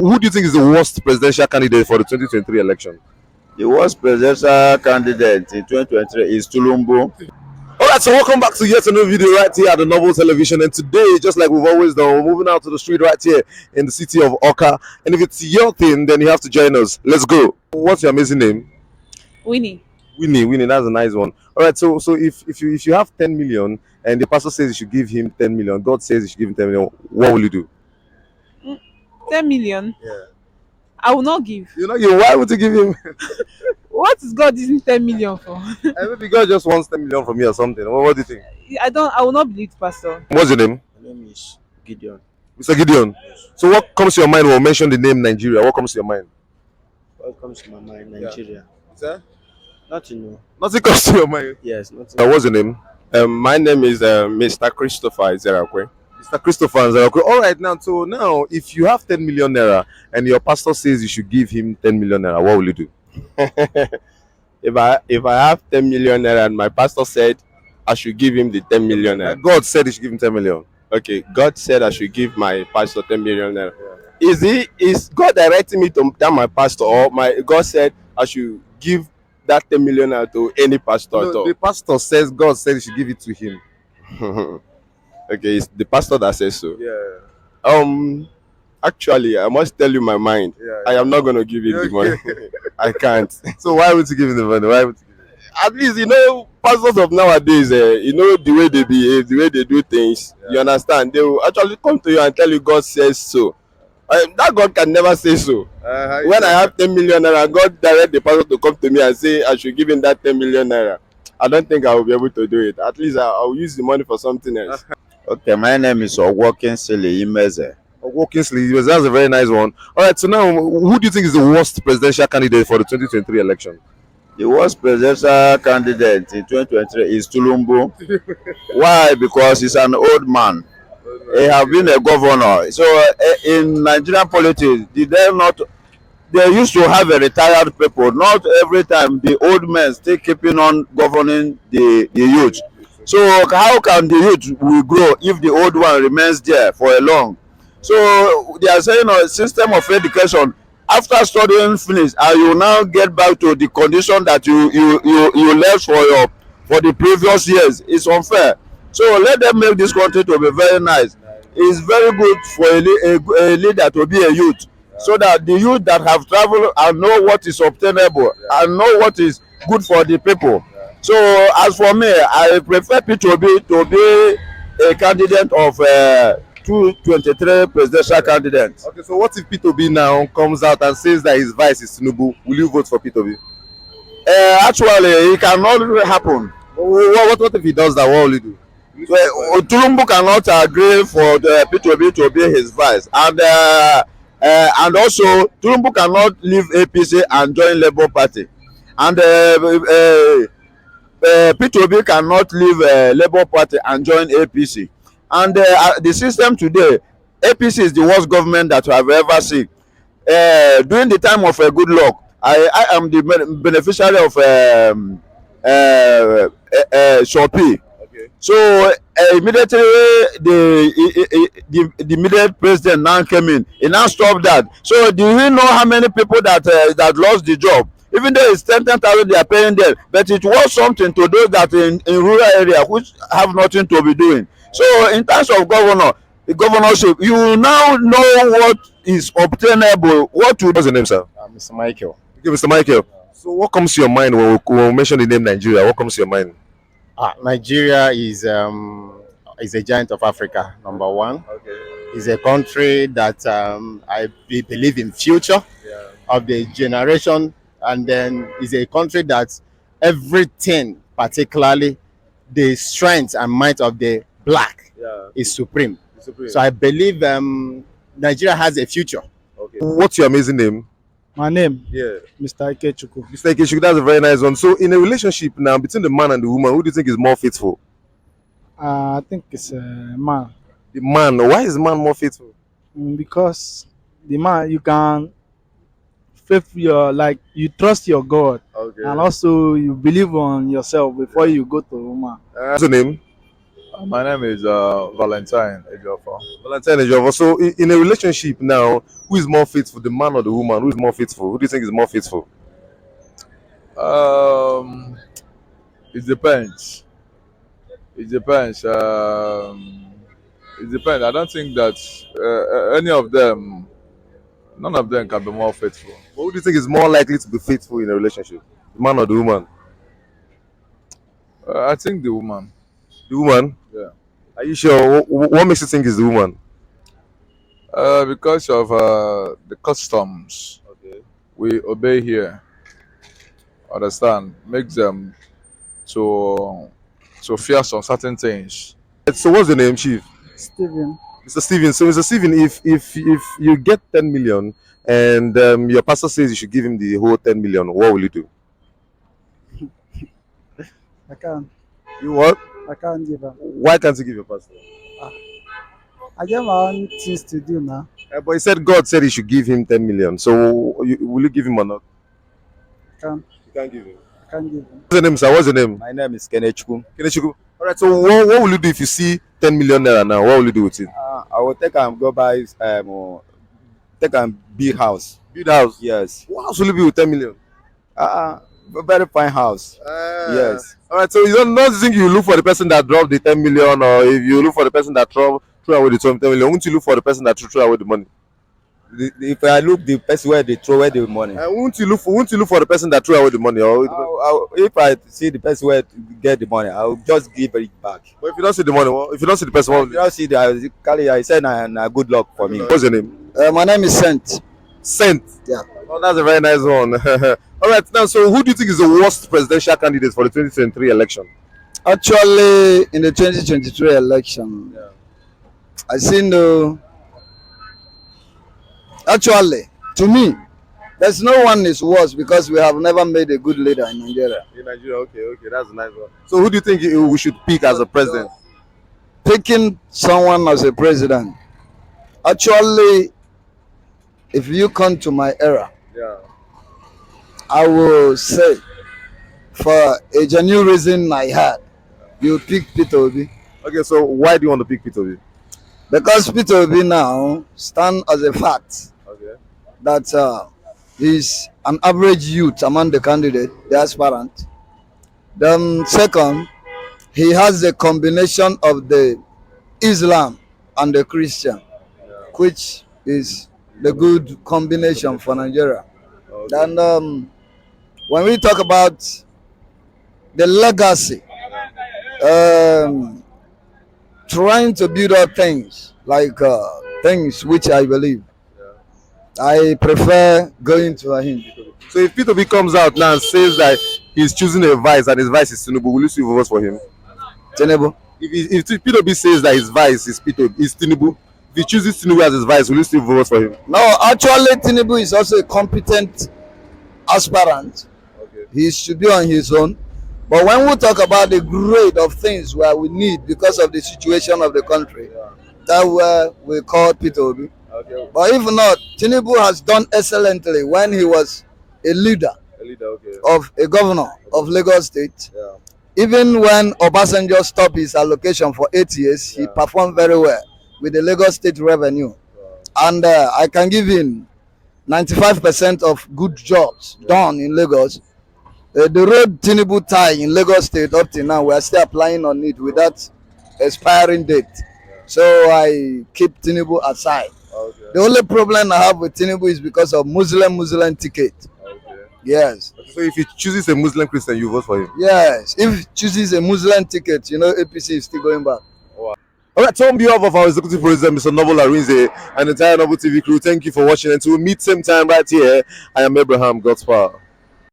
Who do you think is the worst presidential candidate for the 2023 election? The worst presidential candidate in 2023 is Tulumbu. Alright, so welcome back to yet another video right here at the Novel Television. And today, just like we've always done, we're moving out to the street right here in the city of Oka. And if it's your thing, then you have to join us. Let's go. What's your amazing name? Winnie. Winnie, that's a nice one. Alright, so if you have 10 million and the pastor says you should give him 10 million, God says you should give him 10 million, what will you do? 10 million? Yeah. I will not give. You know, why would you give him? What is God using 10 million for? Maybe God just wants 10 million from me or something. What do you think? I will not believe Pastor. What's your name? My name is Gideon. Mr. Gideon. So what comes to your mind when we mention the name Nigeria? What comes to your mind? What comes to my mind? Nigeria. Sir? Nothing new. Nothing comes to your mind. Yes, nothing. What's your name? My name is Mr. Christopher Zerakwe. Mr. Christopher Nzaroko. All right, now, if you have 10 million naira and your pastor says you should give him 10 million naira, what will you do? If I have 10 million naira and my pastor said I should give him the 10 million naira. God said you should give him 10 million. Okay, God said I should give my pastor 10 million naira. Is God directing me to that my pastor, or God said I should give that 10 million naira to any pastor at No, all? the pastor says God said you should give it to him. Okay, it's the pastor that says so. Yeah. Actually, I must tell you my mind. Yeah. I am not going to give him the money. I can't. So why would you give him the money? Why would you give him? At least, pastors of nowadays, the way they behave, the way they do things. Yeah. You understand? They will actually come to you and tell you God says so. That God can never say so. When I have 10 million naira, God direct the pastor to come to me and say I should give him that 10 million naira. I don't think I will be able to do it. At least I will use the money for something else. Okay, my name is Owokin Sili Imeze. Walking sleeve. That's a very nice one. All right, so now, who do you think is the worst presidential candidate for the 2023 election? The worst presidential candidate in 2023 is Tulumbu. Why? Because he's an old man. He have been a governor. So in Nigerian politics, they used to have a retired people. Not every time the old men still keeping on governing the youth. So how can the youth will grow if the old one remains there for a long? So they are saying a system of education. After studying finish, and you now get back to the condition that you left for the previous years. It's unfair. So let them make this country to be very nice. It's very good for a leader to be a youth, so that the youth that have traveled and know what is obtainable and know what is good for the people. So as for me, I prefer P2B to be a candidate of 2023 presidential candidate. Okay, so what if P2B now comes out and says that his vice is Tinubu? Will you vote for P2B? Actually, it cannot happen. What if he does that? What will you do? Tulumbu cannot agree for the P2B to be his vice, and also Tulumbu cannot leave APC and join Labour Party, and P2B cannot leave Labour Party and join APC. And the system today, APC is the worst government that we have ever seen. During the time of Good Luck, I am the beneficiary of Shopee. Okay. So immediately the immediate president now came in. He now stopped that. So do you know how many people that lost the job? Even though it's 10,000 they are paying them, but it was something to those that in rural area which have nothing to be doing. So in terms of the governorship, you now know what is obtainable. What's your name, sir? Mr. Michael. Okay, Mr. Michael. So what comes to your mind when we mention the name Nigeria? What comes to your mind? Nigeria is a giant of Africa, number one. Okay. It's a country that I believe in future of the generation, and then is a country that everything, particularly the strength and might of the black, is supreme. So I believe Nigeria has a future. Okay. What's your amazing name? My name, Yeah. Mr. Ikechukwu. Mr. Ikechukwu, that's a very nice one. So in a relationship now between the man and the woman, who do you think is more faithful? I think it's a man. The man. Why is the man more faithful? Because the man, you can you trust your God, Okay. and also you believe on yourself before you go to woman. What's your name? My name is Valentine Ejofa. Valentine Ejovo. So in a relationship now, who is more faithful, the man or the woman? Who is more faithful? Who do you think is more faithful? Um, it depends. It depends. It depends. I don't think that any of them, none of them can be more faithful. But who do you think is more likely to be faithful in a relationship? The man or the woman? I think the woman. The woman? Yeah. Are you sure? What makes you think is the woman? Because of the customs we obey here. Understand? Makes them to fear some certain things. So what's the name, Chief? Steven. Mr. Steven. So Mr. Steven, if you get 10 million and your pastor says you should give him the whole 10 million, what will you do? I can't. You what? I can't give up. Why can't you give your pastor? I get my own things to do now. But he said God said he should give him 10 million. So will you give him or not? Can't. You can't give him. I can't give him. What's your name, sir? What's your name? My name is Kenechku. Kenechukwu. All right. So what will you do if you see 10 million naira now? What will you do with it? I will take and go buy take and big house. Build a house. Yes. What house will you be with 10 million? A very fine house. Yes. All right. So you don't think you look for the person that dropped the 10 million, or if you look for the person that threw away the 10 million, won't you look for the person that threw away the money? If I look the person where they throw away the money, Won't you look for the person that threw away the money? Or if I see the person where to get the money, I will just give it back. but if you don't see the money, if you don't see the person, what will You you do? don't see the I said na good luck for me. What's your name? My name is Saint. Saint. Yeah. Oh, that's a very nice one. All right. Now, so who do you think is the worst presidential candidate for the 2023 election? Actually, in the 2023 election, I see no. Actually, to me, there's no one is worse because we have never made a good leader in Nigeria. In Nigeria, okay, that's a nice one. So who do you think we should pick as a president? Picking someone as a president, actually, if you come to my era, Yeah. I will say, for a genuine reason I had, you pick Peter Obi. Okay, so why do you want to pick Peter Obi? Because Peter Obi now stand as a fact Okay. that he's an average youth among the candidate, the aspirant. Then second, he has a combination of the Islam and the Christian, which is the good combination for Nigeria. Then when we talk about the legacy, trying to build up things like things which I believe, I prefer going to him. So if Peter Obi comes out now and says that he's choosing a vice and his vice is Tinubu, will you still vote for him? Tinubu. If Peter Obi says that his vice is Tinubu, if he chooses Tinubu as his vice, will you still vote for him? No, actually, Tinubu is also a competent aspirant. Okay. He should be on his own. But when we talk about the grade of things where we need because of the situation of the country, that's where we call Peter Obi. Okay. But if not, Tinubu has done excellently when he was a leader of a governor of Lagos State. Yeah. Even when Obasanjo stopped his allocation for 8 years, he performed very well with the Lagos State revenue. And I can give him 95% of good jobs done in Lagos. The road Tinubu tie in Lagos State up till now, we are still applying on it without expiring date. So I keep Tinubu aside. Okay. The only problem I have with Tinubu is because of Muslim ticket. Okay. Yes. So if he chooses a Muslim Christian, you vote for him? Yes. If he chooses a Muslim ticket, APC is still going back. All right, so on behalf of our executive producer, Mr. Noble Arinze, and the entire Noble TV crew, thank you for watching. Until we meet same time right here, I am Abraham God's Power.